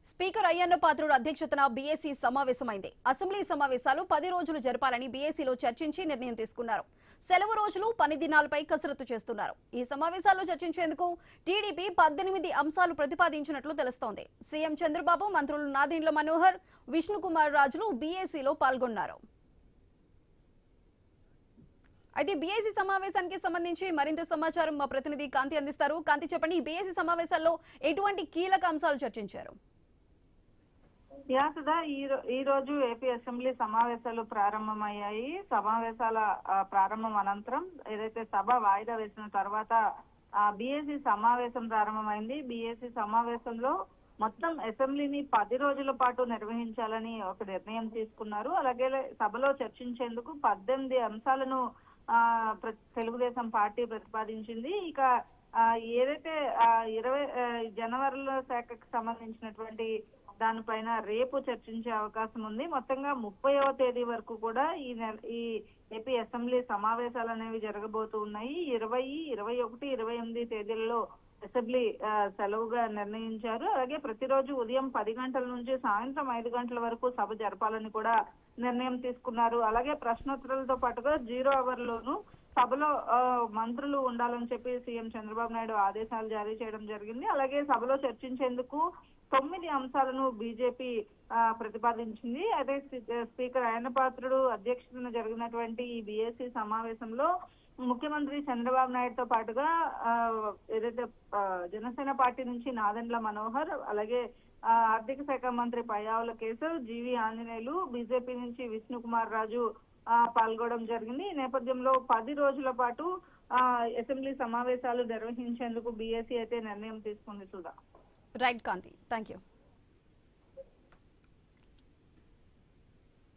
Speaker Ayyanna Patrudu అధ్యక్షతన BAC సమావేశమైంది. Assembly సమావేశాలు 10 రోజులు జరపాలని బీఏసీలో చర్చించి నిర్ణయం తీసుకున్నారు. సెలవు రోజులు పని దినాలపై కసరత్తు చేస్తున్నారు. ఈ సమావేశాల్లో చర్చించేందుకు టీడీపీ 18 అంశాలు ప్రతిపాదించినట్లు తెలుస్తోంది. సీఎం చంద్రబాబు, మంత్రులు నాదెండ్ల మనోహర్, విష్ణుకుమార్ రాజులు బీఏసీలో పాల్గొన్నారు. అయితే బీఏసీ సమావేశానికి సంబంధించి మరింత సమాచారం మా ప్రతినిధి కాంతి అందిస్తారు. కాంతి, చెప్పండి, బీఏసీ సమావేశాల్లో ఎటువంటి కీలక అంశాలు చర్చించారు? ఈ రోజు ఏపీ అసెంబ్లీ సమావేశాలు ప్రారంభమయ్యాయి. సమావేశాల ప్రారంభం అనంతరం ఏదైతే సభ వాయిదా వేసిన తర్వాత బీఏసీ సమావేశం ప్రారంభమైంది. బీఏసీ సమావేశంలో మొత్తం అసెంబ్లీని 10 రోజుల పాటు నిర్వహించాలని ఒక నిర్ణయం తీసుకున్నారు. అలాగే సభలో చర్చించేందుకు 18 అంశాలను తెలుగుదేశం పార్టీ ప్రతిపాదించింది. ఇక ఏదైతే 20 జనవరిలో శాఖకు సంబంధించినటువంటి దానిపైన రేపు చర్చించే అవకాశం ఉంది. మొత్తంగా 30వ తేదీ వరకు కూడా ఈ ఏపీ అసెంబ్లీ సమావేశాలు అనేవి జరగబోతూ ఉన్నాయి. 20, 21, 28 తేదీలలో అసెంబ్లీ సెలవుగా నిర్ణయించారు. అలాగే ప్రతిరోజు ఉదయం 10 గంటల నుంచి సాయంత్రం 5 గంటల వరకు సభ జరపాలని కూడా నిర్ణయం తీసుకున్నారు. అలాగే ప్రశ్నోత్తరాలతో పాటుగా 0 అవర్ లోను సభలో మంత్రులు ఉండాలని చెప్పి సీఎం చంద్రబాబు నాయుడు ఆదేశాలు జారీ చేయడం జరిగింది. అలాగే సభలో చర్చించేందుకు 9 అంశాలను బీజేపీ ప్రతిపాదించింది. అయితే స్పీకర్ అయ్యన్న పాత్రుడు అధ్యక్షతన జరిగినటువంటి ఈ బీఏసీ సమావేశంలో ముఖ్యమంత్రి చంద్రబాబు నాయుడుతో పాటుగా ఏదైతే జనసేన పార్టీ నుంచి నాదెండ్ల మనోహర్, అలాగే ఆర్థిక శాఖ మంత్రి పయ్యావుల కేశవ్, జీవి ఆంజనేయులు, బీజేపీ నుంచి విష్ణుకుమార్ రాజు పాల్గొనడం జరిగింది. ఈ నేపథ్యంలో 10 రోజుల పాటు అసెంబ్లీ సమావేశాలు నిర్వహించేందుకు బీఏసీ అయితే నిర్ణయం తీసుకుంది. Sudha. Right Kanti, thank you.